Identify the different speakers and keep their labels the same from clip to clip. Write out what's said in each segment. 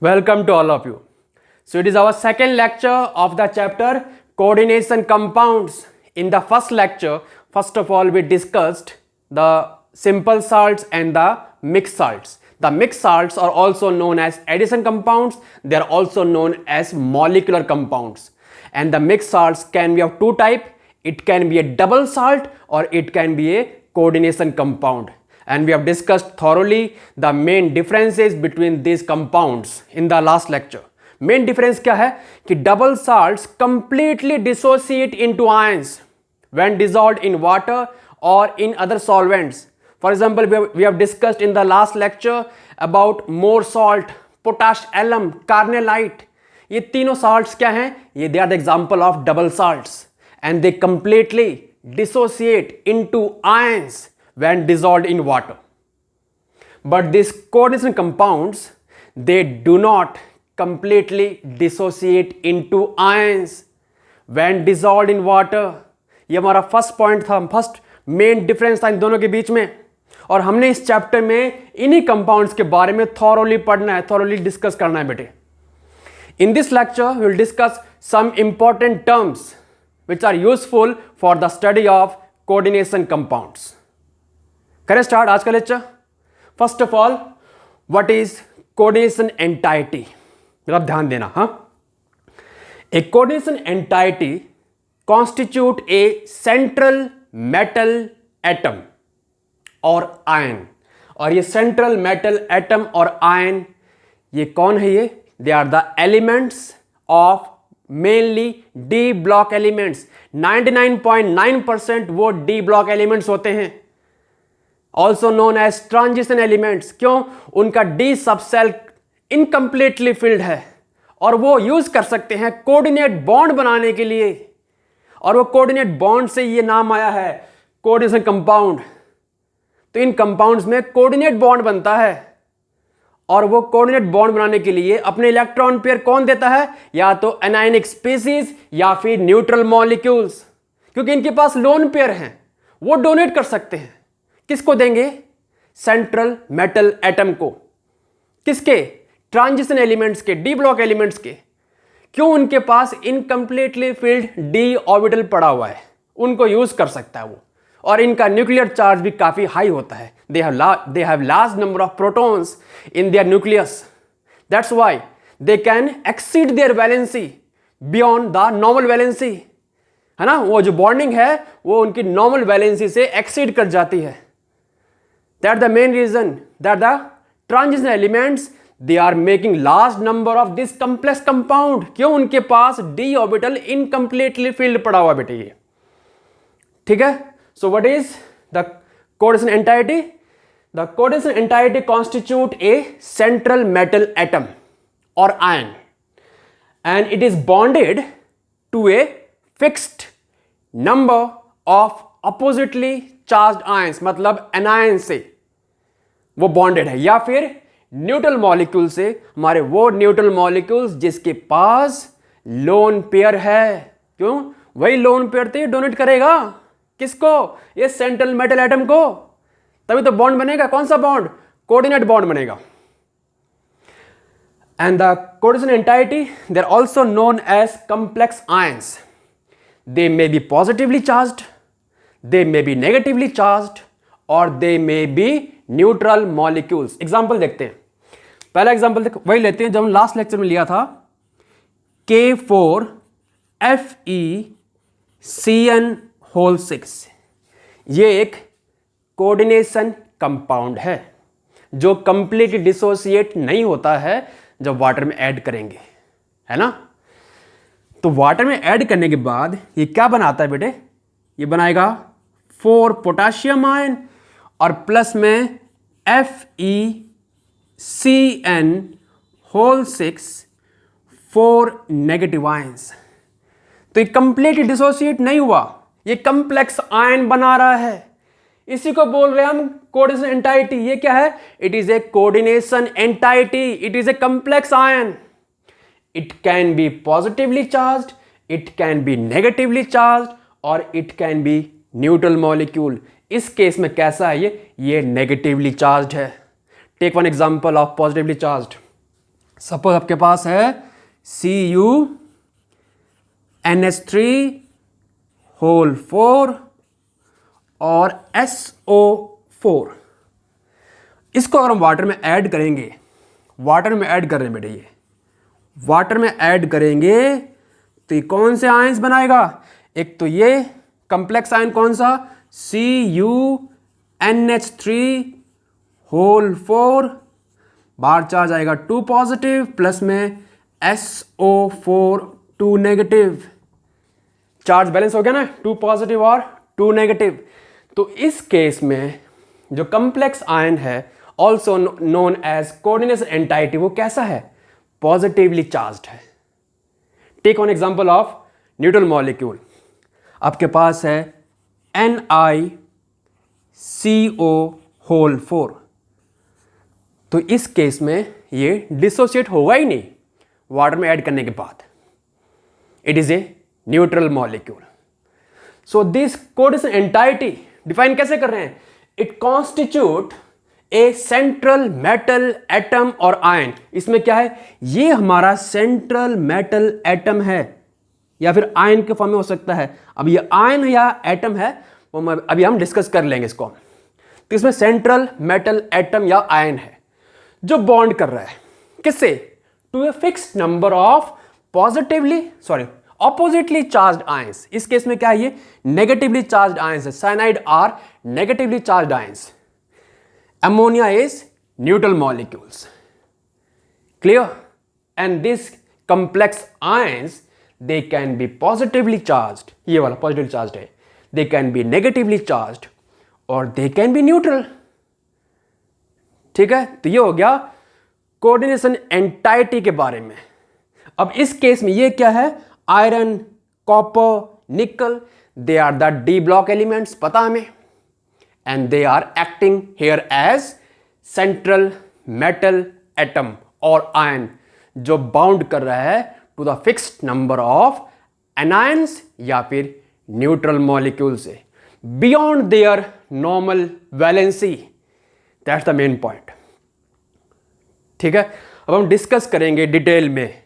Speaker 1: Welcome to all of you. So it is our second lecture of the chapter coordination compounds. In the first lecture, first of all we discussed the simple salts and the mixed salts. The mixed salts are also known as addition compounds. They are also known as molecular compounds. And the mixed salts can be of two types. It can be a double salt or it can be a coordination compound. And we have discussed thoroughly the main differences between these compounds in the last lecture. Main difference क्या है कि double salts completely dissociate into ions when dissolved in water or in other solvents. For example, we have discussed in the last lecture about more salt, potash alum, carnallite. ये तीनों salts क्या हैं? ये they are the example of double salts and they completely dissociate into ions when dissolved in water. But these coordination compounds, they do not completely dissociate into ions when dissolved in water. ये हमारा first point था, first main difference था इन दोनों के बीच में. और हमने इस चैप्टर में इन्हीं कंपाउंड्स के बारे में थॉरोली पढ़ना है, थॉरोली डिस्कस करना है बेटे. In this lecture, we will discuss some important terms which are useful for the study of coordination compounds. करें स्टार्ट आज का lecture. First of all, what is coordination entity. जरा ध्यान देना. हाँ, a coordination entity constitute a central metal atom और ion. और ये सेंट्रल मेटल एटम और आयन ये कौन है? ये they are the elements of mainly D block elements. 99.9% वो डी ब्लॉक एलिमेंट्स होते हैं. Also known as transition elements. क्यों? उनका डी सबसेल इनकम्प्लीटली फिल्ड है और वो यूज कर सकते हैं कोऑर्डिनेट बॉन्ड बनाने के लिए. और वो कोऑर्डिनेट बॉन्ड से ये नाम आया है कोऑर्डिनेशन कंपाउंड. तो इन कंपाउंड्स में कोऑर्डिनेट बॉन्ड बनता है और वो कोऑर्डिनेट बॉन्ड बनाने के लिए अपने इलेक्ट्रॉन पेयर कौन देता है? या तो एनायनिक स्पीसीज या फिर न्यूट्रल मॉलिक्यूल्स. क्योंकि इनके पास लोन पेयर हैं, वो डोनेट कर सकते हैं. किसको देंगे? सेंट्रल मेटल एटम को. किसके? ट्रांजिशन एलिमेंट्स के, डी ब्लॉक एलिमेंट्स के. क्यों? उनके पास इनकम्प्लीटली फिल्ड डी ऑर्बिटल पड़ा हुआ है, उनको यूज कर सकता है वो. और इनका न्यूक्लियर चार्ज भी काफी हाई होता है. They have large number of protons in their nucleus. That's why they can exceed their valency beyond the normal valency. है ना, वो जो बॉन्डिंग है वो उनकी नॉर्मल वैलेंसी से एक्सीड कर जाती है. That's the main reason that the transition elements they are making large number of this complex compound. क्यों? उनके पास d orbital incompletely filled पड़ा हुआ बेटे ये. ठीक है. So what is the coordination entity? The coordination entity constitute a central metal atom or ion and it is bonded to a fixed number of oppositely charge ions. मतलब anion से वो bonded है या फिर न्यूट्रल मॉलिक्यूल से हमारे वो neutral molecules जिसके पास लोन पेयर है. क्यों? वही लोन पेयर तो डोनेट करेगा. किसको? ये सेंट्रल मेटल एटम को. तभी तो बॉन्ड बनेगा. कौन सा बॉन्ड? कोऑर्डिनेट बॉन्ड बनेगा. And the coordination entity they are also known as complex ions. They may be positively charged, they may be negatively charged or they may be neutral molecules. Example देखते हैं. पहला example वही लेते हैं जो हम last lecture में लिया था. K4FeCN6 ये एक कोऑर्डिनेशन कंपाउंड है जो कंप्लीटली डिसोसिएट नहीं होता है जब वाटर में ऐड करेंगे. है ना. तो वाटर में ऐड करने के बाद ये क्या बनाता है बेटे? ये बनाएगा 4 पोटाशियम आयन और प्लस में FeCN6 4 नेगेटिव आयंस. तो ये कंप्लीटली डिसोसिएट नहीं हुआ, ये कंप्लेक्स आयन बना रहा है. इसी को बोल रहे हैं हम कोऑर्डिनेशन एंटाइटी. ये क्या है? It is a coordination entity. It is a complex ion. It can be positively charged, it can be negatively charged और it can be neutral molecule. इस केस में कैसा है? ये नेगेटिवली चार्ज्ड है. Take one example of positively charged. Suppose आपके पास है CuNH3 और SO4। इसको अगर हम वाटर में ऐड करेंगे, वाटर में ऐड कर रहे हैं बेटे, ये वाटर में ऐड करेंगे तो ये कौन से आयंस बनाएगा? एक तो ये कंप्लेक्स आयन कौन सा? CuNH3 बाहर चार्ज आएगा 2 पॉजिटिव, प्लस में SO4 2 नेगेटिव। चार्ज बैलेंस हो गया ना, 2 पॉजिटिव और 2 नेगेटिव। तो इस केस में जो कंप्लेक्स आयन है, also known as coordination entity, वो कैसा है? पॉजिटिवली चार्ज्ड है। Take on example of neutral molecule. आपके पास है NiCO4। तो इस केस में ये डिसोसिएट होगा ही नहीं वाटर में ऐड करने के बाद। It is a neutral molecule. So this coordination entity define कैसे कर रहे हैं? It constitute a central metal atom और आयन। इसमें क्या है? ये हमारा सेंट्रल मेटल एटम है, या फिर आयन के फॉर्म में हो सकता है। अब ये आयन है या एटम है, वो अभी हम डिस्कस कर लेंगे इसको। तो इसमें सेंट्रल मेटल एटम या आयन है जो बॉन्ड कर रहा है किससे? To a fixed number of oppositely charged ions. इस केस में क्या है? ये नेगेटिवली चार्ज्ड आयंस है। Cyanide are negatively charged ions. Ammonia is neutral molecules. Clear? And these complex ions, they can be positively charged. ये वाला positively charged है. They can be negatively charged or they can be neutral. ठीक है? तो ये हो गया coordination entity के बारे में। अब इस केस में ये क्या है? Iron, copper, nickel, they are the D block elements, पता हमें। And they are acting here as central metal atom or ion जो बाउंड कर रहा है to the fixed number of anions या फिर न्यूट्रल मॉलिक्यूल से beyond their normal valency. That's the main point. ठीक है, अब हम डिस्कस करेंगे डिटेल में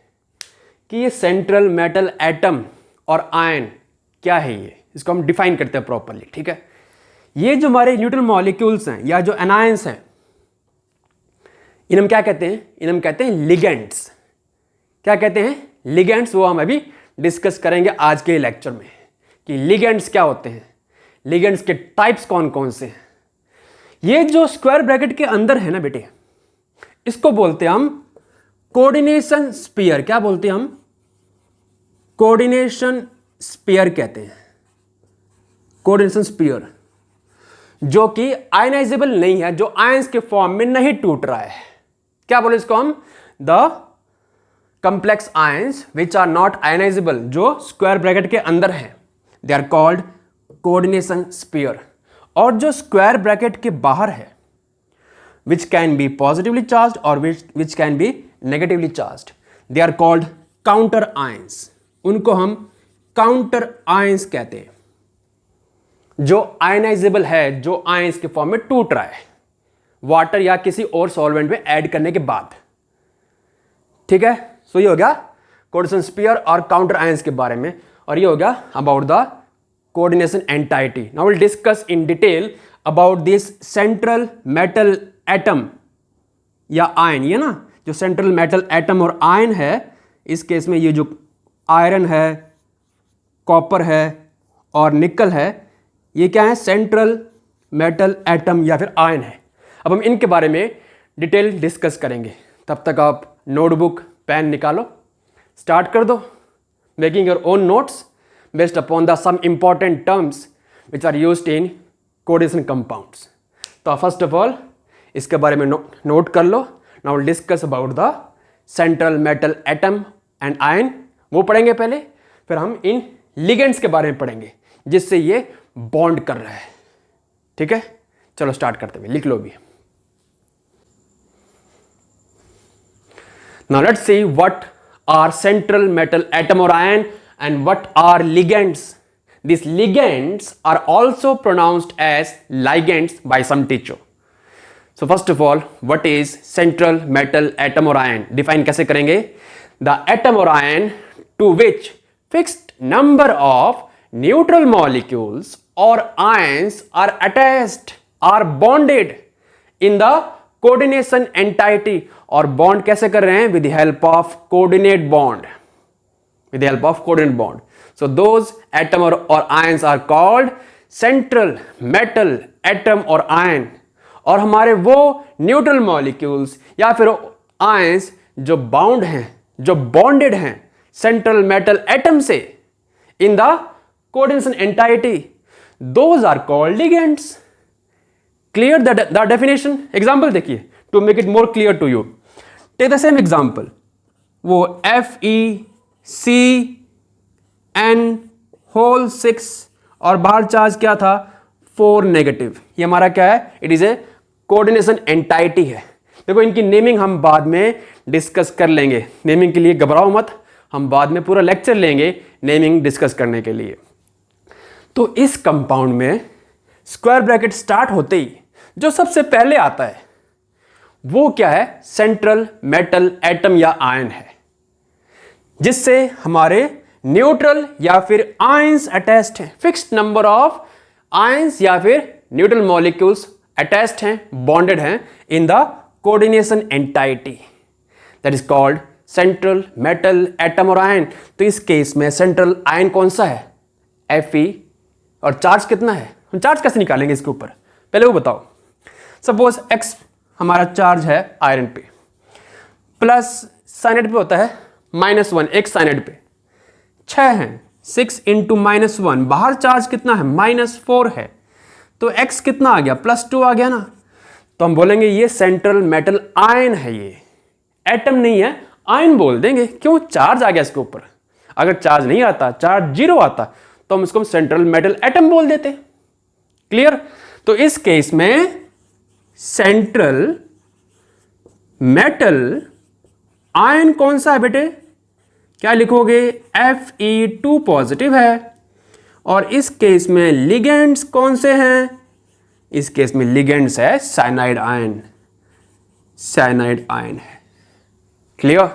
Speaker 1: कि ये सेंट्रल मेटल एटम और आयन क्या है। ये इसको हम डिफाइन करते हैं प्रॉपरली। ठीक है, ये जो हमारे न्यूट्रल मॉलिक्यूल्स हैं या जो एनायंस हैं, इन्हें हम क्या कहते हैं? इन्हें हम कहते हैं लिगेंड्स। क्या कहते हैं? लिगेंड्स। वो हम अभी डिस्कस करेंगे आज के लेक्चर में कि लिगेंड्स क्या होते हैं, लिगेंड्स के टाइप्स कौन कौन से हैं। ये जो स्क्वायर ब्रैकेट के अंदर है ना बेटे, इसको बोलते हैं हम कोऑर्डिनेशन स्फीयर। क्या बोलते हैं हम? कोऑर्डिनेशन स्फीयर कहते हैं। कोऑर्डिनेशन स्फीयर जो कि आयनाइजेबल नहीं है, जो आयंस के फॉर्म में नहीं टूट रहा है। क्या बोले इसको हम? The complex ions which are not ionizable, जो स्क्वायर ब्रैकेट के अंदर है, they are called coordination sphere. और जो स्क्वायर ब्रैकेट के बाहर है, which can be positively charged और which can be negatively charged, they are called counter ions. उनको हम काउंटर आयंस कहते हैं। जो आयनाइजेबल है, जो आयंस के फॉर्म में टूट रहा है वाटर या किसी और सॉल्वेंट में ऐड करने के बाद। ठीक है, सो ये हो गया कोऑर्डिनेशन स्फीयर और काउंटर आयंस के बारे में, और ये हो गया about the coordination entity. Now will discuss in detail about this central metal atom या आयन। ये ना जो सेंट्रल मेटल एटम और आयन है, इस केस में ये जो आयरन है, कॉपर है और निकल है, ये क्या है? सेंट्रल मेटल एटम या फिर आयन है। अब हम इनके बारे में डिटेल डिस्कस करेंगे। तब तक आप नोटबुक पेन निकालो, स्टार्ट कर दो making your own notes based upon the some important terms which are used in coordination compounds. तो फर्स्ट ऑफ ऑल इसके बारे में नोट कर लो। Now will discuss about the central metal atom and ion, वो पढ़ेंगे पहले, फिर हम इन लिगेंड्स के बारे में पढ़ेंगे जिससे ये बॉन्ड कर रहा है। ठीक है, चलो स्टार्ट करते हैं, लिख लो भी। Now let's see what are central metal atom और ion and what are ligands. These ligands are also pronounced as ligands by some teacher. So first of all what is central metal atom और ion, define कैसे करेंगे? The atom और ion to which fixed number of neutral molecules और ions are attached or bonded in the coordination entity, और bond कैसे कर रहे हैं? With the help of coordinate bond, with the help of coordinate bond. So those atom or ions are called central metal atom or ion. और हमारे वो neutral molecules या फिर आयंस जो बाउंड हैं, जो बॉन्डेड हैं सेंट्रल मेटल एटम से in the coordination entity, those are called ligands. Clear the definition? Example देखिए to make it more clear to you. Take the same example, वो FeCN6 और बाहर चार्ज क्या था? 4 नेगेटिव. ये हमारा क्या है? It is a coordination entity है. देखो इनकी नेमिंग हम बाद में डिस्कस कर लेंगे, नेमिंग के लिए घबराओ मत, हम बाद में पूरा लेक्चर लेंगे नेमिंग डिस्कस करने के लिए. तो इस कंपाउंड में स्क्वायर ब्रैकेट स्टार्ट होते ही जो सबसे पहले आता है वो क्या है? सेंट्रल मेटल एटम या आयन है, जिससे हमारे न्यूट्रल या फिर आयंस अटैच्ड हैं, फिक्स्ड नंबर ऑफ आयंस या फिर न्यूट्रल मॉलिक्यूल्स अटैच्ड हैं, बॉन्डेड हैं इन the coordination entity, that is called central metal atom और आयन. तो इस केस में सेंट्रल आयन कौन सा है? Fe. और चार्ज कितना है? हम चार्ज कैसे निकालेंगे इसके ऊपर, पहले वो बताओ. सपोज X हमारा चार्ज है आयरन पे, प्लस साइनाइड पे होता है -1, एक साइनाइड पे 6 हैं, 6 इंटू -1, बाहर चार्ज कितना है? -4 है. तो X कितना आ गया? +2 आ गया ना. तो हम बोलेंगे ये सेंट्रल मेटल आयन है, ये एटम नहीं है, आयन बोल देंगे. क्यों? चार्ज आ गया इसके ऊपर. अगर चार्ज नहीं आता, चार्ज 0 आता, तो हम इसको सेंट्रल मेटल एटम बोल देते. क्लियर? तो इस केस में सेंट्रल मेटल आयन कौन सा है बेटे? क्या लिखोगे? Fe2 पॉजिटिव है. और इस केस में लिगेंड्स कौन से हैं? इस केस में लिगेंड्स है साइनाइड आयन, साइनाइड आयन है. क्लियर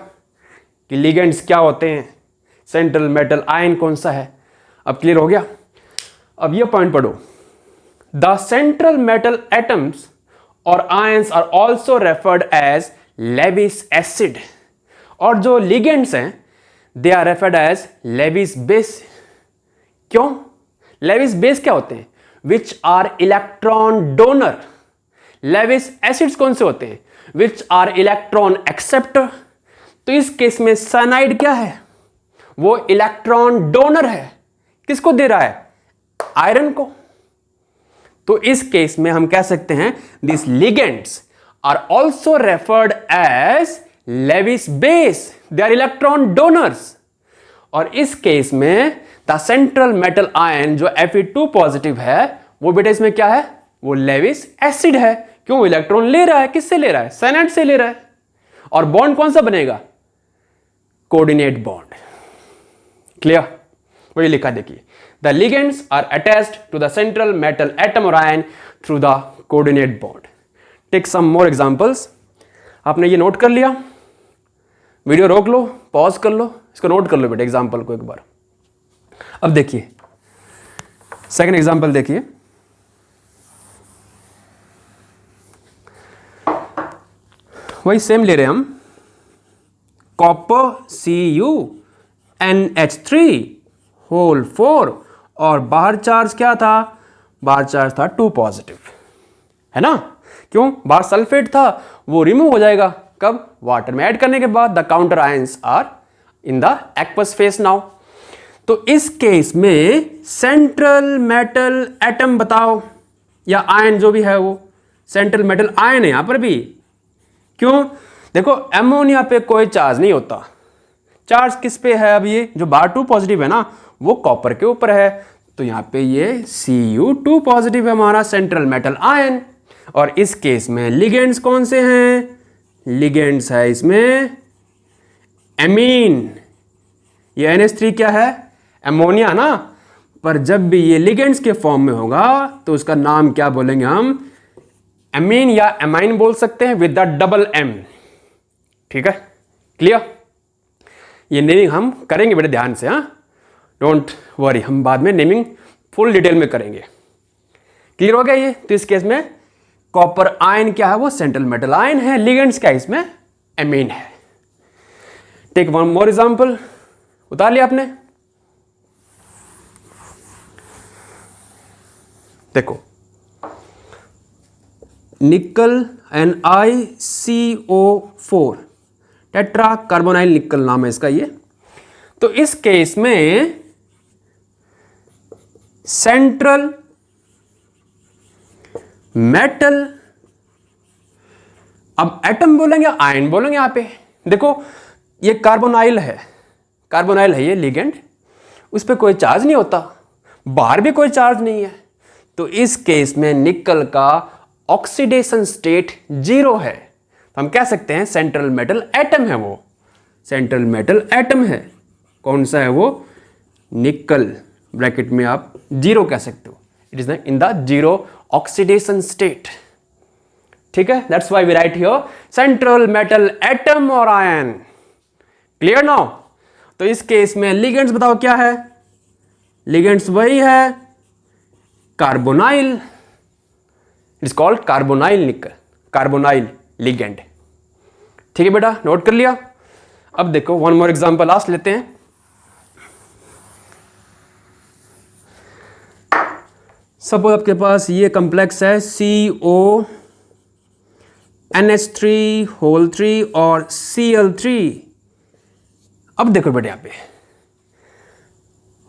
Speaker 1: कि लिगेंड्स क्या होते हैं, सेंट्रल मेटल आयन कौन सा है? अब क्लियर हो गया. अब ये पॉइंट पढ़ो, द सेंट्रल मेटल एटम्स और ions are also referred as Lewis acid. और जो लिगेंड्स हैं they are referred as Lewis base. क्यों? लेविस बेस क्या होते हैं? Which are electron donor. Lewis acids कौन से होते हैं? Which are electron acceptor. तो इस केस में साइनाइड क्या है? वो इलेक्ट्रॉन डोनर है. किसको दे रहा है? आयरन को. तो इस केस में हम कह सकते हैं this ligands are also referred as Lewis base, they are electron donors. और इस केस में द सेंट्रल मेटल आयन जो Fe2 पॉजिटिव है, वो बेटा इसमें क्या है? वो लेविस एसिड है. क्यों? इलेक्ट्रॉन ले रहा है. किससे ले रहा है? साइनाइड से ले रहा है. और बॉन्ड कौन सा बनेगा? Coordinate bond. क्लियर? वही लिखा देखिए, the ligands are attached to the central metal atom और ion through the coordinate bond. Take some more examples. आपने ये नोट कर लिया? वीडियो रोक लो, पॉज कर लो, इसको नोट कर लो बेटा एग्जांपल को एक बार. अब देखिए सेकंड एग्जांपल देखिए. वही सेम ले रहे हैं हम, कॉपर CuNH3 और बाहर चार्ज क्या था? बाहर चार्ज था 2 पॉजिटिव, है ना. क्यों? बाहर सल्फेट था, वो रिमूव हो जाएगा. कब? वाटर में ऐड करने के बाद. The counter ions are in the aqueous phase now. तो इस केस में सेंट्रल मेटल एटम बताओ, या आयन जो भी है वो सेंट्रल मेटल आयन है यहां पर भी. क्यों? देखो एमोनिया पे कोई चार्ज नहीं होता. चार्ज किस पे है? अब ये जो बार 2 पॉजिटिव है ना, वो कॉपर के ऊपर है. तो यहां पे ये Cu2 पॉजिटिव है हमारा सेंट्रल मेटल आयन. और इस केस में लिगेंड्स कौन से हैं? लिगेंड्स है इसमें एमीन. ये NH3 क्या है? एमोनिया ना. पर जब भी ये लिगेंड्स के फॉर्म में होगा तो उसका नाम क्या बोलेंगे हम? एमीन या एमाइन बोल सकते हैं विद द डबल एम। ठीक है, क्लियर? ये नेमिंग हम करेंगे बेटे ध्यान से, हाँ, डोंट वरी, हम बाद में नेमिंग फुल डिटेल में करेंगे। क्लियर हो गया ये? तो इस केस में कॉपर आयन क्या है, वो सेंट्रल मेटल आयन है, लिगेंड्स क्या है इसमें, एमीन है। टेक वन मोर एग्जांपल, उतार लिया आपने? देखो, निकल NiCO4 टेट्रा कार्बोनाइल निकल नाम है इसका ये। तो इस केस में सेंट्रल मेटल, अब एटम बोलेंगे आयन बोलेंगे यहां पे। देखो ये कार्बोनाइल है, कार्बोनाइल है ये लिगेंड, उस पर कोई चार्ज नहीं होता, बाहर भी कोई चार्ज नहीं है। तो इस केस में निकल का ऑक्सीडेशन स्टेट 0 है, तो हम कह सकते हैं सेंट्रल मेटल एटम है, वो सेंट्रल मेटल एटम है। कौन सा है वो, निकल, ब्रैकेट में आप 0 कह सकते हो, it is in the 0 oxidation state. ठीक है, that's why we write here central metal atom और आयन। Clear now? तो इस केस में लिगेंड्स बताओ क्या है, लिगेंड्स वही है carbonyl, it is called carbonyl निकल, कार्बोनाइल लिगेंड। ठीक है बेटा, नोट कर लिया? अब देखो वन मोर एग्जांपल लास्ट लेते हैं। सपोज आपके पास ये कॉम्प्लेक्स है CONH3 और Cl3। अब देखो बेटे यहां पे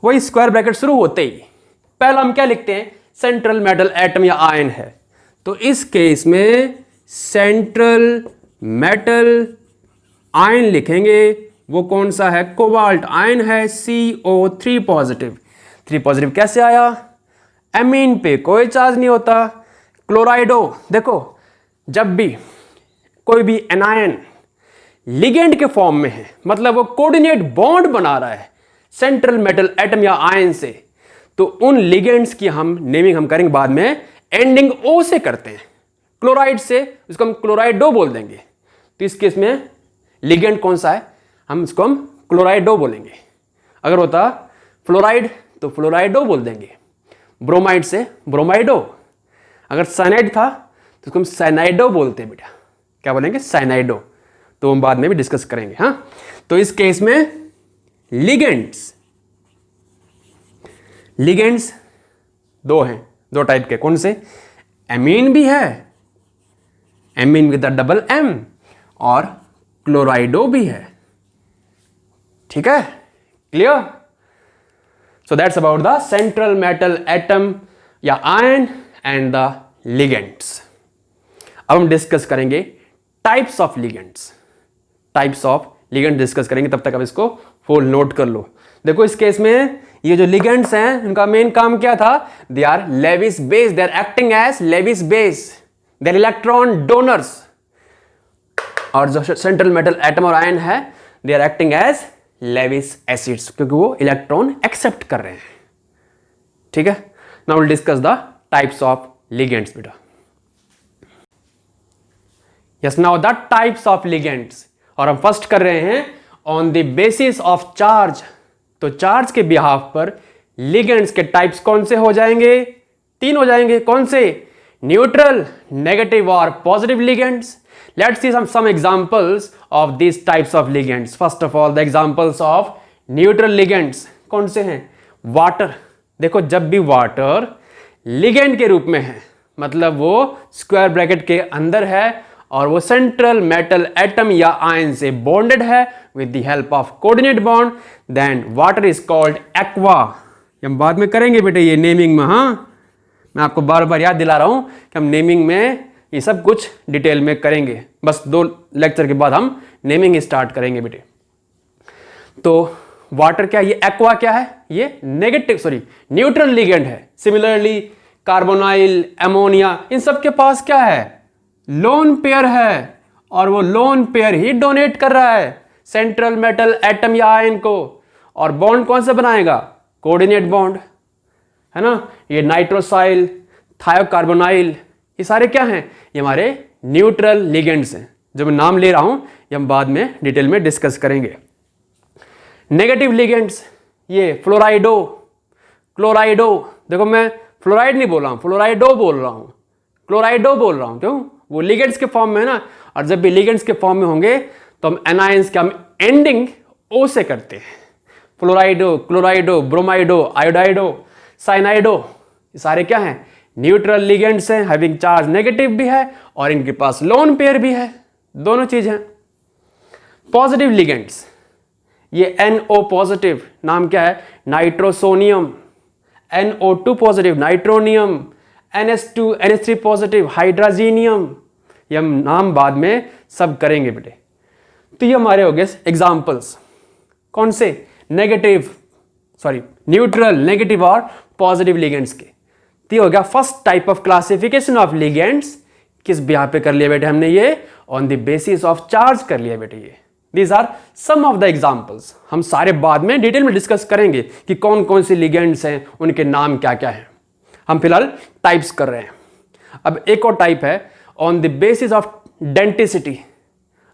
Speaker 1: वही स्क्वायर ब्रैकेट शुरू होते ही पहला हम क्या लिखते हैं, सेंट्रल मेटल एटम या आयन है। तो इस केस में सेंट्रल मेटल आयन लिखेंगे, वो कौन सा है, कोबाल्ट आयन है, CO3 पॉजिटिव। 3 पॉजिटिव कैसे आया, एमीन पे कोई चार्ज नहीं होता। क्लोराइडो, देखो जब भी कोई भी एनायन लिगेंड के फॉर्म में है, मतलब वो कोऑर्डिनेट बॉन्ड बना रहा है सेंट्रल मेटल एटम या आयन से, तो उन लिगेंड्स की हम नेमिंग हम करेंगे बाद में, एंडिंग ओ से करते हैं। क्लोराइड से उसको हम क्लोराइडो बोल देंगे। तो इस केस में लिगेंड कौन सा है, हम इसको हम क्लोराइडो बोलेंगे। अगर होता फ्लोराइड तो फ्लोराइडो बोल देंगे, ब्रोमाइड से ब्रोमाइडो, अगर साइनाइड था तो उसको हम साइनाइडो बोलते हैं बेटा। क्या बोलेंगे, साइनाइडो। तो हम बाद में भी डिस्कस करेंगे। हाँ, तो इस केस में लिगेंड्स, लिगेंड्स दो हैं, दो टाइप के। कौन से, एमीन भी है, amine with the double M, और क्लोराइडो भी है। ठीक है, clear? So that's about the central metal atom या आयन एंड द लिगेंड्स। अब हम डिस्कस करेंगे types of ligands, types of ligand discuss करेंगे। तब तक अब इसको फुल नोट कर लो। देखो इस केस में ये जो लिगेंड्स हैं उनका मेन काम क्या था, they are Lewis base, they are acting as Lewis base, they are electron donors. और जो सेंट्रल मेटल एटम और आयन है, they are acting as Lewis acids, क्योंकि वो इलेक्ट्रॉन एक्सेप्ट कर रहे हैं। ठीक है, now will discuss the types of ligands बेटा। Yes, now the types of ligands, और हम फर्स्ट कर रहे हैं on the basis of charge. तो चार्ज के बिहाफ पर लिगेंड्स के टाइप्स कौन से हो जाएंगे, 3 हो जाएंगे। कौन से, न्यूट्रल, नेगेटिव और positive ligands. Let's see some examples of these types of ligands. First of all, the examples of neutral ligands कौन से हैं, वाटर। देखो जब भी वाटर लिगेंड के रूप में है, मतलब वो स्क्वायर ब्रैकेट के अंदर है और वो सेंट्रल मेटल एटम या आयन से बॉन्डेड है with the help of coordinate bond, then water is called aqua. हम बाद में करेंगे बेटे ये नेमिंग में। हाँ, मैं आपको बार बार याद दिला रहा हूं कि हम नेमिंग में ये सब कुछ डिटेल में करेंगे। बस 2 लेक्चर के बाद हम नेमिंग स्टार्ट करेंगे बेटे। तो वाटर क्या, ये एक्वा क्या है, ये न्यूट्रल लिगेंड है। सिमिलरली कार्बोनाइल, एमोनिया, इन सब के पास क्या है, लोन पेयर है, और वो लोन पेयर ही डोनेट कर रहा है सेंट्रल मेटल एटम या आयन को। और बॉन्ड कौन सा बनाएगा, कोऑर्डिनेट बॉन्ड, है ना। ये नाइट्रोसाइल, थायोकार्बोनाइल, ये सारे क्या हैं? ये हमारे न्यूट्रल लिगेंड्स हैं। जो मैं नाम ले रहा हूं ये हम बाद में डिटेल में डिस्कस करेंगे। नेगेटिव लिगेंड्स, ये फ्लोराइडो, क्लोराइडो, देखो मैं फ्लोराइड नहीं बोल रहा हूं, फ्लोराइडो बोल रहा हूं, क्लोराइडो बोल रहा हूं, क्यों? वो लिगेंड्स के फॉर्म में है ना, और जब भी लिगेंड्स के फॉर्म में होंगे तो हम एनायंस का हम एंडिंग ओ से करते हैं। फ्लोराइडो, क्लोराइडो, ब्रोमाइडो, आयोडाइडो, साइनाइडो, ये सारे क्या हैं? न्यूट्रल लिगेंड्स हैं, हैविंग चार्ज नेगेटिव भी है और इनके पास लोन पेयर भी है, दोनों चीज हैं। पॉजिटिव लिगेंड्स, ये NO पॉजिटिव, नाम क्या है? Nitrosonium, NO2 positive, nitronium, NH2 NH3 positive, hydrazinium, ये हम नाम बाद में सब करेंगे बेटे। तो ये हमारे हो गए एग्जाम्पल्स, कौन से? न्यूट्रल, नेगेटिव और पॉजिटिव लिगेंड्स के। तो ये हो गया first type of classification of ligands. किस बिहाफ पे कर लिया बेटे हमने? ये on the basis of charge कर लिया बेटे। ये these are some of the examples. हम सारे बाद में डिटेल में डिस्कस करेंगे कि कौन कौन से लिगेंड्स हैं, उनके नाम क्या क्या हैं। हम फिलहाल टाइप्स कर रहे हैं। अब एक और टाइप है on the basis of denticity,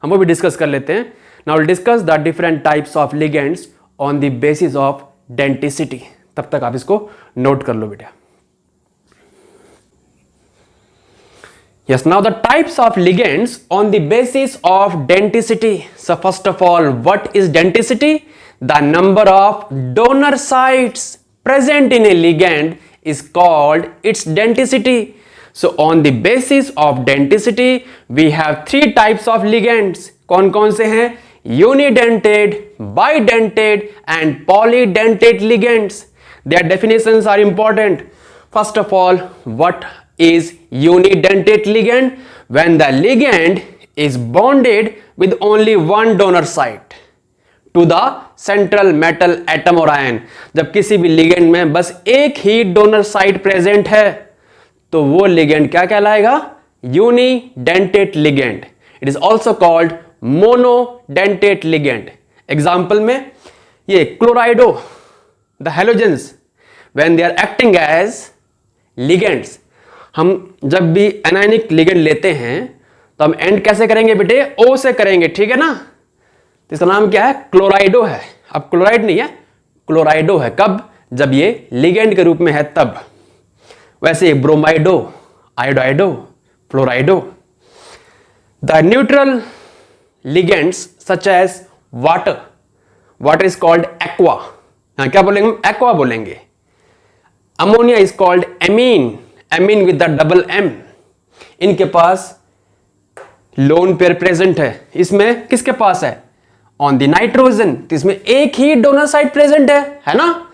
Speaker 1: हम वो भी डिस्कस कर लेते हैं। Now will discuss the different types of ligands on the basis of denticity. तब तक आप इसको नोट कर लो बेटा। Yes, now the types of ligands on the basis of denticity. So first of all, what is denticity? The number of donor sites present in a ligand is called its denticity. So on the basis of denticity, we have three types of ligands. कौन कौन से हैं? Unidentate, bidentate and polydentate ligands. Their definitions are important. First of all, what is unidentate ligand? When the ligand is bonded with only one donor site to the central metal atom or ion. जब किसी भी ligand में बस एक ही donor site present है तो वो ligand क्या कहलाएगा? Unidentate ligand. It is also called monodentate ligand. Example में ये क्लोराइडो, the halogens, when they are acting as ligands, हम जब भी एनायनिक लिगेंड लेते हैं तो हम एंड कैसे करेंगे बेटे? ओ से करेंगे, ठीक है ना? तो इसका नाम क्या है? क्लोराइडो है। अब क्लोराइड नहीं है, क्लोराइडो है। कब? जब ये लिगेंड के रूप में है तब। वैसे bromido, iodido, fluorido. The neutral ligands such as water, water is called aqua. हाँ, क्या बोलेंगे हम? एक्वा बोलेंगे। Ammonia is called ammine, ammine with the double M। इनके पास लोन पेयर प्रेजेंट है। इसमें किसके पास है? ऑन द नाइट्रोजन, तो इसमें एक ही डोनर साइट प्रेजेंट है ना?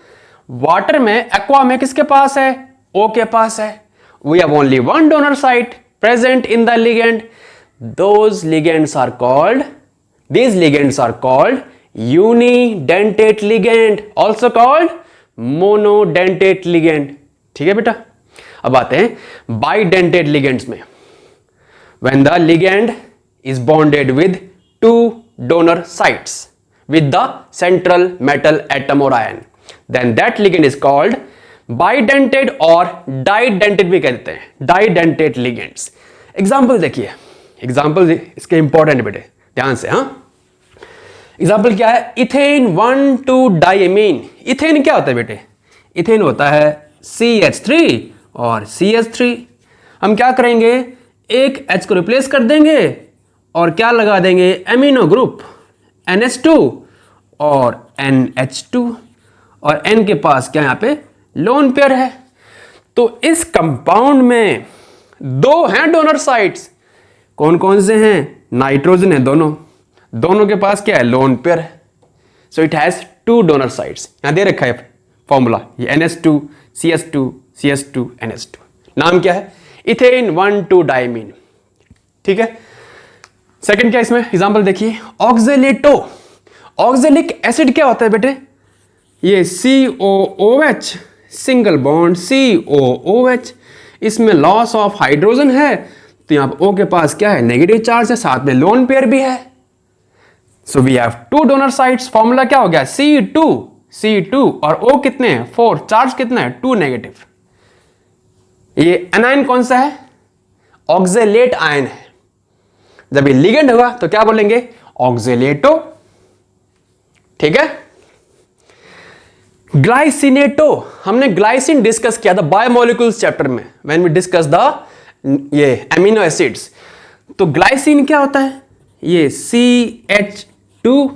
Speaker 1: वाटर में, एक्वा में किसके पास है? O के पास है। We have only one donor site present in the ligand. these ligands are called unidentate ligand, also called monodentate ligand। ठीक है बेटा। अब आते हैं bidentate ligands में। when the ligand is bonded with two donor sites with the central metal atom or ion, then that ligand is called bidentate और didentate भी कहते हैं, didentate ligands। एग्जाम्पल देखिए, एग्जाम्पल इसके इंपॉर्टेंट बेटे, ध्यान से। हाँ, एग्जाम्पल क्या है? इथेन 1,2-डाइएमीन। इथेन क्या होता है बेटे? इथेन होता है CH3 और CH3। हम क्या करेंगे? एक H को रिप्लेस कर देंगे और क्या लगा देंगे? एमिनो ग्रुप NH2 और NH2, और N के पास क्या यहाँ पे? लोन पेयर है। तो इस कंपाउंड में दो हैं डोनर साइट्स। कौन कौन से हैं? नाइट्रोजन है, दोनों के पास क्या है? लोन पेयर है। So it has 2 donor sites. यहां दे रखा है फॉर्मूला, ये NH2 CH2 CH2 NH2। नाम क्या है? इथेन 1,2-डाइमीन। ठीक है। सेकंड क्या इसमें? एग्जांपल देखिए, ऑक्जेलेटो। ऑक्जेलिक एसिड क्या होता है बेटे? ये COOH, सिंगल बॉन्ड COOH। इसमें लॉस ऑफ हाइड्रोजन है, तो यहां पर O के पास क्या है? नेगेटिव चार्ज है, साथ में लोन पेयर भी है। So we have 2 donor sites. Formula क्या हो गया? C2 और O कितने हैं? 4। चार्ज कितना है? 2 नेगेटिव। ये एनाइन कौन सा है? ऑक्जेलेट आयन है। जब ये लिगेंड होगा तो क्या बोलेंगे? ऑक्जेलेटो। ठीक है। ग्लाइसिनेटो, हमने ग्लाइसिन डिस्कस किया था बायोमोलिक्यूल्स चैप्टर में, व्हेन वी डिस्कस द ये एमिनो एसिड्स। तो ग्लाइसिन क्या होता है? ये CH2,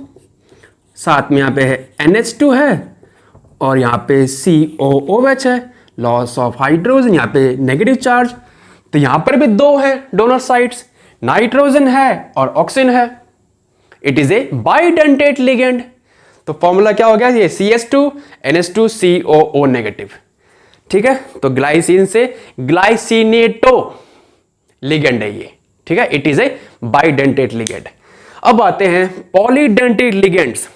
Speaker 1: साथ में यहां पे है NH2 है, और यहां पे COOH है, लॉस ऑफ हाइड्रोजन, यहां पे नेगेटिव चार्ज। तो यहां पर भी दो है डोनर साइट्स, नाइट्रोजन है और ऑक्सीजन है। It is A bidentate ligand. तो फॉर्मूला क्या हो गया? ये CH2 NH2 COO नेगेटिव। ठीक है। तो ग्लाइसिन से ग्लाइसिनेटो लिगेंड है ये। ठीक है। It is A bidentate ligand. अब आते हैं polydentate ligands.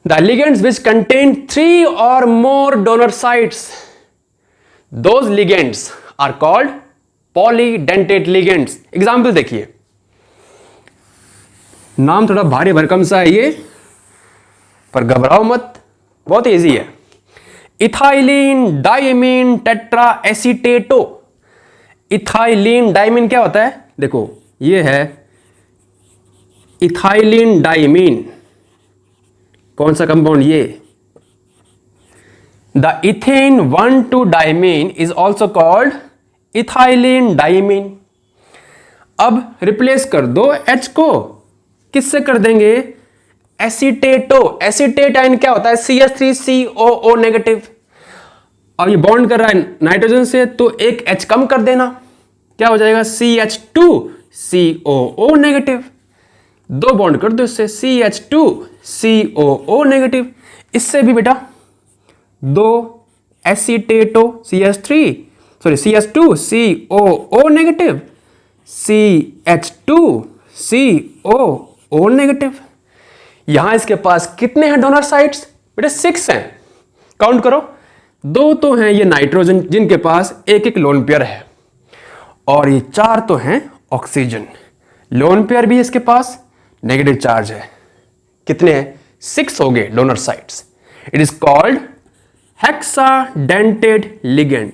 Speaker 1: The ligands which contain 3 or more donor sites, those ligands are called polydentate ligands. Example देखिए, नाम थोड़ा भारी भरकम सा है ये, पर घबराओ मत, बहुत इजी है। Ethylene diamine tetra acetato. Ethylene diamine क्या होता है? देखो ये है इथाइलिन डाइमीन। कौन सा कंपाउंड? ये the ethane one two diamine is also called ethylene diamine. अब रिप्लेस कर दो H को, किससे कर देंगे? एसीटेटो। एसीटेट आयन क्या होता है? CH3COO negative. अब ये बॉन्ड कर रहा है नाइट्रोजन से, तो एक H कम कर देना, क्या हो जाएगा? CH2COO negative. दो बॉन्ड कर दो इससे, CH2COO नेगेटिव। इससे भी बेटा दो एसीटेटो CH2COO नेगेटिव, CH2COO नेगेटिव। यहां इसके पास कितने हैं डोनर साइट्स? बेटा 6 हैं। काउंट करो। दो तो हैं ये नाइट्रोजन जिनके पास एक एक लोन पेयर है, और ये 4 तो हैं ऑक्सीजन। लोन पेयर भी इसके पास, नेगेटिव चार्ज है। कितने हैं? 6 हो गए donor sites. It is called hexadentate ligand.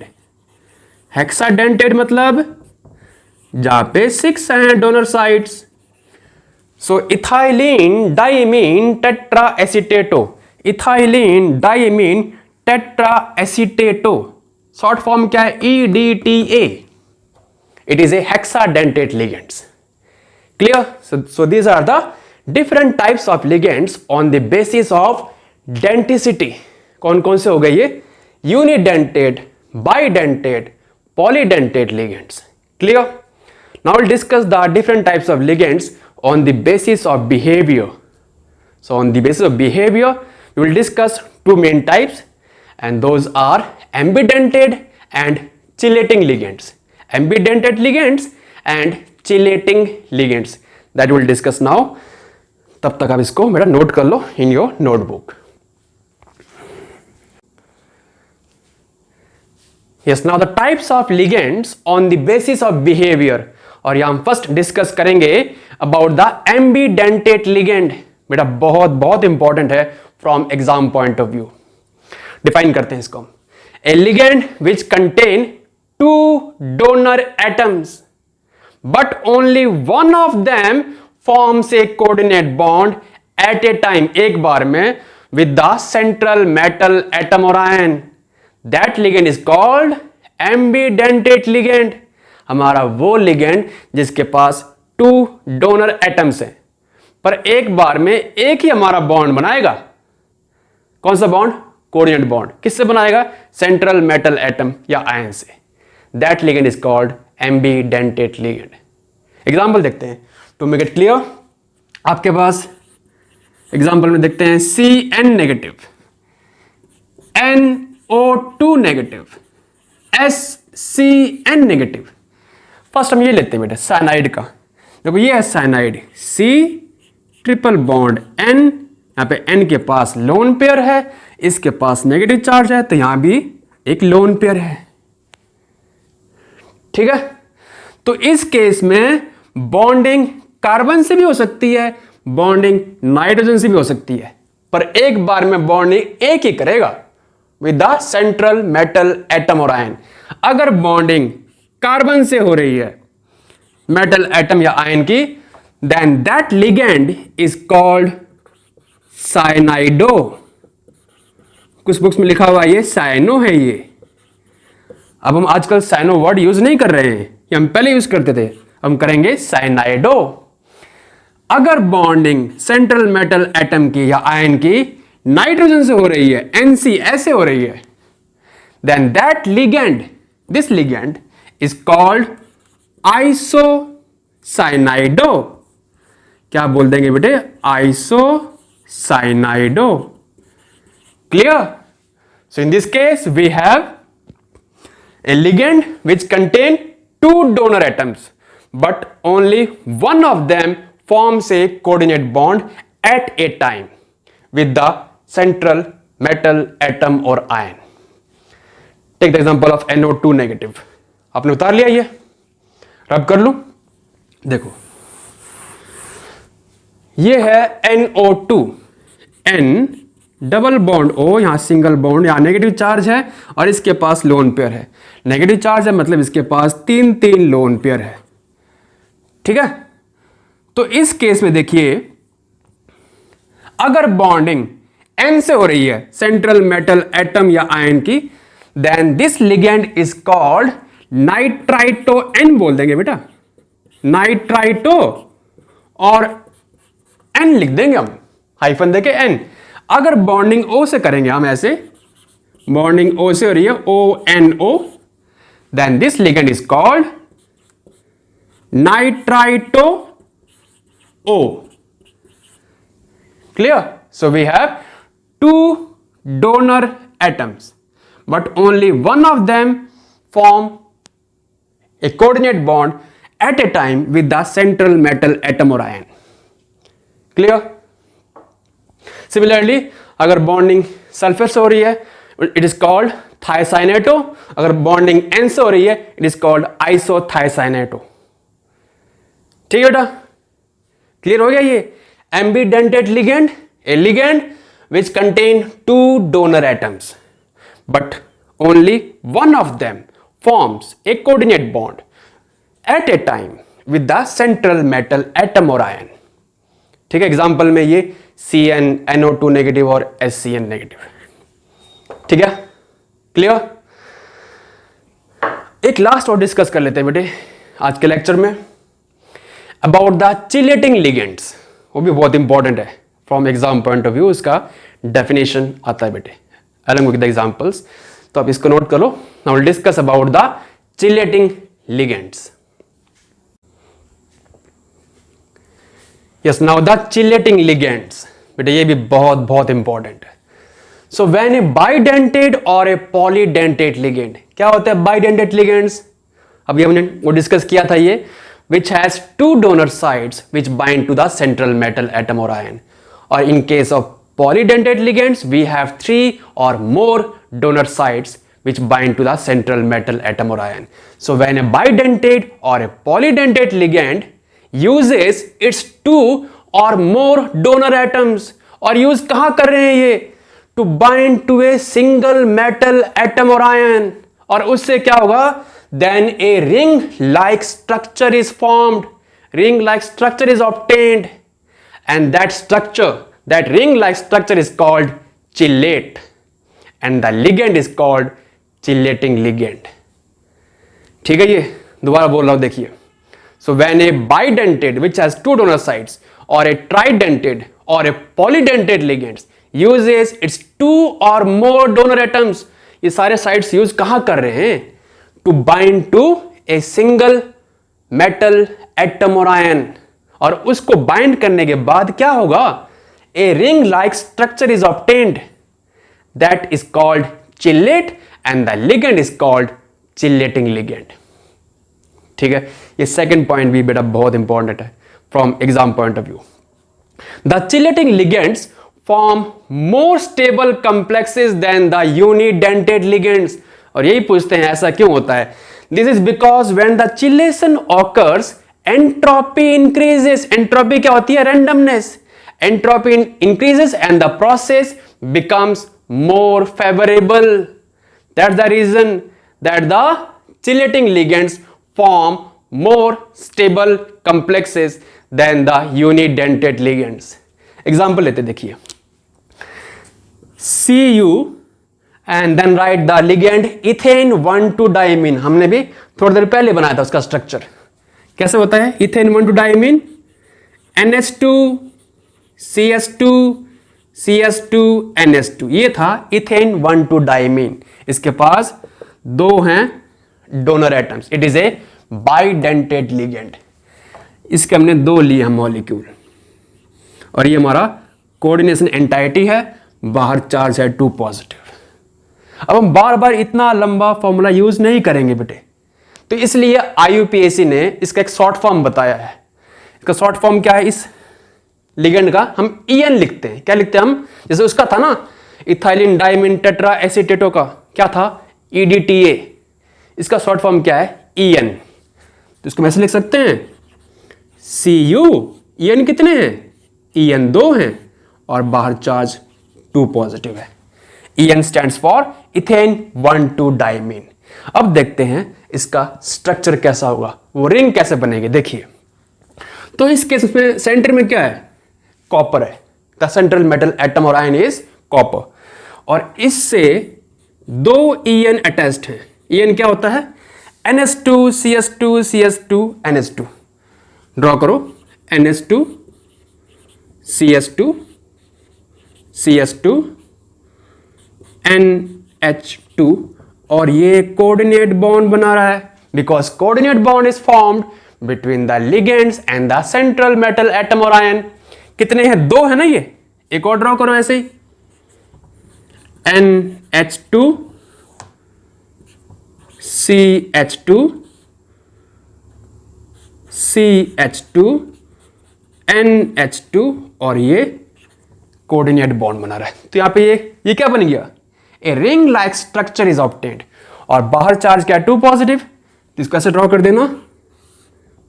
Speaker 1: Hexadentate मतलब जहां पे 6 हैं donor sites. So ethylene diamine tetra acetato. Ethylene diamine tetra acetato, short form क्या है? EDTA। It is a hexadentate ligands. Clear? So these are the different types of ligands on the basis of denticity. कौन कौन से हो गए ये? Unidentate, bidentate, polydentate ligands. Clear? Now we'll discuss the different types of ligands on the basis of behavior. So on the basis of behavior, we will discuss 2 main types, and those are ambidentate and chelating ligands. Ambidentate ligands and chelating ligands, that will discuss now. तब तक आप इसको मेरा note कर लो in your notebook. Yes, now the types of ligands on the basis of behaviour. और यहां हम फर्स्ट डिस्कस करेंगे अबाउट द एम्बीडेंटेट लिगेंड। बेटा बहुत बहुत इंपॉर्टेंट है from exam point of view. Define करते हैं इसको। A ligand which contain 2 donor atoms but only one of them forms a coordinate bond at a time, एक बार में, with the central metal atom or ion. That ligand is called ambidentate ligand. हमारा वो ligand जिसके पास 2 donor atoms हैं, पर एक बार में एक ही हमारा बॉन्ड बनाएगा। कौन सा बॉन्ड? Coordinate bond. किससे बनाएगा? सेंट्रल मेटल एटम या आयन से। That ligand is called ambidentate ligand. Example देखते हैं टू मेक इट क्लियर। आपके पास एग्जाम्पल में देखते हैं CN negative, NO2 negative, SCN negative. First हम ये लेते हैं बेटा साइनाइड का। देखो ये है cyanide, C triple bond N, यहां पे N के पास लोन पेयर है, इसके पास नेगेटिव चार्ज है, तो यहां भी एक लोन पेयर है। ठीक है। तो इस केस में बॉन्डिंग कार्बन से भी हो सकती है, बॉन्डिंग नाइट्रोजन से भी हो सकती है, पर एक बार में बॉन्डिंग एक ही करेगा with the central metal atom और आयन। अगर बॉन्डिंग कार्बन से हो रही है, मेटल एटम या आयन की, then that ligand is called cyanido. कुछ बुक्स में लिखा हुआ है ये साइनो है ये। अब हम आजकल साइनो वर्ड यूज नहीं कर रहे हैं, ये हम पहले यूज करते थे, हम करेंगे साइनाइडो। अगर बॉन्डिंग सेंट्रल मेटल एटम की या आयन की नाइट्रोजन से हो रही है, NC ऐसे हो रही है, then that ligand, this ligand is called isocyanido. क्या बोल देंगे बेटे? Isocyanido. Clear? So in this case we have a ligand which contain two donor atoms, but only one of them forms a coordinate bond at a time with the central metal atom or ion. Take the example of NO2 negative. आपने उतार लिया, ये रब कर लूं, देखो ये है NO2, N double bond O, यहां सिंगल बॉन्ड, यहां नेगेटिव चार्ज है और इसके पास लोन पेयर है। नेगेटिव चार्ज है मतलब इसके पास 3 लोन पेयर है। ठीक है, तो इस केस में देखिए, अगर बॉन्डिंग N से हो रही है सेंट्रल मेटल एटम या आयन की, then this ligand is called nitrito. N बोल देंगे बेटा, नाइट्राइटो, और N लिख देंगे हम, हाइफन देके N। अगर बॉन्डिंग O से करेंगे हम ऐसे, बॉन्डिंग O से हो रही है ONO, then this ligand is called nitrito O। Clear? So we have 2 donor atoms, but only one of them form a coordinate bond at a time with the central metal atom or ion. Clear? Similarly अगर bonding sulphur से हो रही है, it is called थायसाइनेटो। अगर bonding N से हो रही है, इट इज कॉल्ड आइसोथायसाइनेटो। ठीक है बेटा, क्लियर हो गया? ये एम्बीडेंटेड ligand, A ligand which contain 2 donor atoms, but only one of them forms a coordinate bond at a time with the central metal atom or ion. ठीक है, एग्जाम्पल में ये Cn NO2 नेगेटिव और SCN negative. ठीक है, clear? एक last और discuss कर लेते हैं बेटे आज के लेक्चर में, अबाउट द चिलेटिंग लिगेंड्स। वो भी बहुत इंपॉर्टेंट है from exam point of view, इसका डेफिनेशन आता है बेटे अलॉन्ग विद द एग्जांपल्स, तो आप इसको नोट करो। Now will discuss about the chelating ligands. Yes, now the chelating ligands बेटा, ये भी बहुत बहुत इंपॉर्टेंट है। सो व्हेन ए बाइडेंटेड और ए पॉलीडेंटेड लिगेंड, क्या होता है बाइडेंटेड लिगेंड्स? अभी हमने वो डिस्कस किया था, ये which has 2 donor sides which bind to the central metal atom or ion, or in case of polydentate ligands we have 3 or more donor sides which bind to the central metal atom or ion. So when a bidentate or a polydentate ligand uses its 2 or more donor atoms, और use कहां कर रहे हैं ये? To bind to a single metal atom और ion, और उससे क्या होगा? Then a ring-like structure is formed, ring-like structure is obtained, and that structure, that ring-like structure is called chellate, and the ligand is called chelating ligand. ठीक है, ये दोबारा बोल रहा हूं, देखिए। So when a bidentate which has 2 donor sides or a tridentate or a polydentate ligand uses its 2 or more donor atoms, ये सारे साइड्स यूज कहां कर रहे हैं? To bind to a single metal atom और आयन, और उसको bind करने के बाद क्या होगा? A ring like structure is obtained, that is called chelate, and the ligand is called chelating ligand. ठीक है, ये सेकंड पॉइंट भी बेटा बहुत इंपॉर्टेंट है from exam point of view. The chelating ligands form more stable complexes than the unidentate ligands. और यही पूछते हैं ऐसा क्यों होता है? This is because when the chelation occurs entropy increases. Entropy क्या होती है? Randomness. Entropy increases and the process becomes more favorable. That's the reason that the chelating ligands form more stable complexes than the unidentate ligands. Example लेते देखिए, Cu and then write the ligand ethane 1,2-diamine. हमने भी थोड़ी देर पहले बनाया था उसका structure. कैसे होता है? ethane 1,2-diamine, NH2 CS2 CS2 NH2. ये था ethane 1,2-diamine. इसके पास दो हैं donor atoms. It is A bidentate ligand. इसके हमने दो लिए हम मॉलिक्यूल, और ये हमारा कोऑर्डिनेशन एंटाइटी है. बाहर चार्ज है 2 पॉजिटिव. अब हम बार बार इतना लंबा फॉर्मूला यूज नहीं करेंगे बेटे, तो इसलिए IUPAC ने इसका एक शॉर्ट फॉर्म बताया है. इसका शॉर्ट फॉर्म क्या है? इस लिगेंड का हम EN लिखते हैं. क्या लिखते हैं हम? जैसे उसका था ना इथाइलिन डाइमिन टेट्रा एसीटेटो का क्या था? EDTA. इसका शॉर्ट फॉर्म क्या है? EN. तो इसको ऐसे लिख सकते हैं Cu. EN कितने हैं? EN 2 हैं और बाहर चार्ज 2 पॉजिटिव है. EN stands for ethane 1,2-diamine. अब देखते हैं इसका स्ट्रक्चर कैसा होगा, वो रिंग कैसे बनेगी. देखिए, तो इस केस में सेंटर में क्या है? कॉपर है. द सेंट्रल मेटल एटम और आयन इज कॉपर. और इससे दो EN अटैच्ड हैं. EN क्या होता है? NH2 CS2 CS2 NH2. Draw करो. NH2 CS2 CS2 NH2, और ये कोऑर्डिनेट बॉन्ड बना रहा है, because coordinate bond is formed between the ligands and the central metal atom और आयन. कितने हैं? 2 है ना. ये एक और ड्रॉ करो ऐसे ही. NH2 CH2 CH2 NH2, और ये कोऑर्डिनेट बॉन्ड बना रहा है. तो यहां पे ये क्या बन गया? ए ring like structure is obtained. और बाहर चार्ज क्या है? 2 पॉजिटिव. तो इसको ऐसे ड्रॉ कर देना.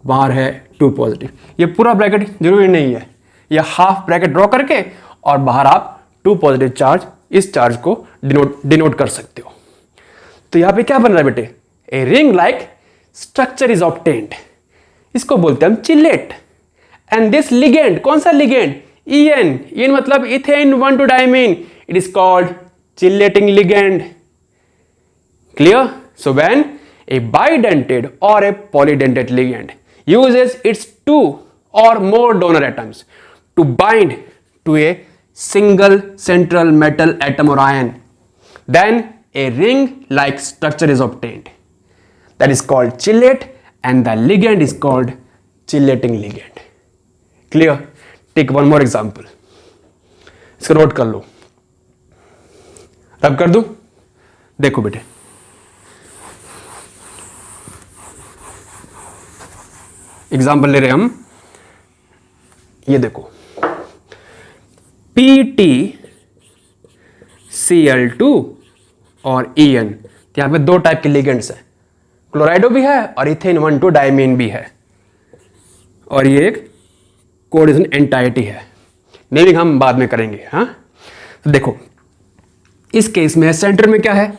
Speaker 1: बाहर है 2 पॉजिटिव. ये पूरा ब्रैकेट जरूरी नहीं है, या हाफ ब्रैकेट ड्रॉ करके और बाहर आप 2 पॉजिटिव चार्ज, इस चार्ज को डिनोट कर सकते हो. तो यहां पे क्या बन रहा है बेटे? ए ring like structure is obtained. इसको बोलते हैं हम चिलेट. एंड दिस लिगेंड, कौन सा लिगेंड? EN. EN मतलब ethane 1,2-diamine. It is called chelating ligand. Clear? So when a bidentate or a polydentate ligand uses its 2 or more donor atoms to bind to a single central metal atom or ion, then a ring like structure is obtained. That is called chilate, and the ligand is called chilating ligand. Clear? Take one more example. इसको note कर लो. रब कर दूं? देखो बेटे, example ले रहे हम. ये देखो, PtCl2 और EN. यहां पे 2 टाइप के लिगेंड्स है. क्लोराइडो भी है और इथेन 1,2-diamine भी है, और ये एक कोऑर्डिनेशन एंटाइटी है. नेमिंग हम बाद में करेंगे. हाँ, तो देखो इस केस में सेंटर में क्या है?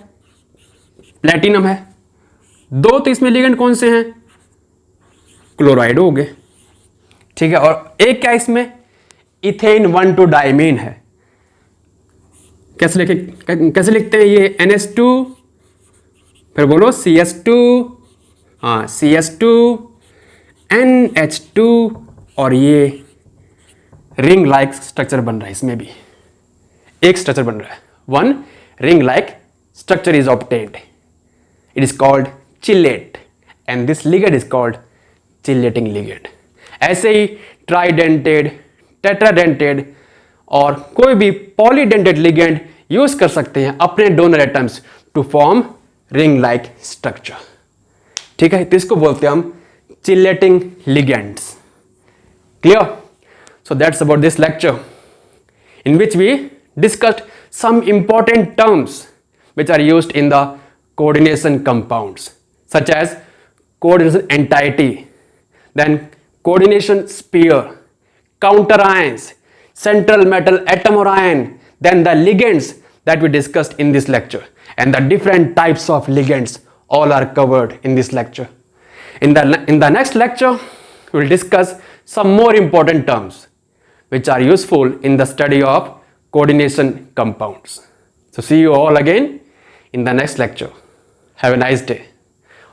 Speaker 1: प्लेटिनम है. 2 तो इसमें लिगेंड कौन से हैं? क्लोराइडो हो गए. ठीक है. और एक क्या इसमें? इथेन 1,2-diamine है. कैसे लिखते हैं ये? NH2, फिर बोलो CS2, हाँ CS2 NH2, और ये रिंग लाइक स्ट्रक्चर बन रहा है. इसमें भी एक स्ट्रक्चर बन रहा है. 1 ring like structure is obtained. It is called chelate, and this ligand is called chelating ligand. ऐसे ही ट्राइडेंटेड, टेट्राडेंटेड और कोई भी पॉलीडेंटेड लिगेंड यूज कर सकते हैं अपने donor atoms to form ring like structure. ठीक है. तो इसको बोलते हैं हम chelating ligands. Clear? So that's about this lecture in which we discussed some important terms which are used in the coordination compounds, such as coordination entity, then coordination sphere, counter ions, central metal atom or ion, then the ligands that we discussed in this lecture, and the different types of ligands all are covered in this lecture. In the next lecture, we will discuss some more important terms which are useful in the study of coordination compounds. So see you all again in the next lecture. Have a nice day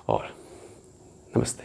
Speaker 1: all. Namaste.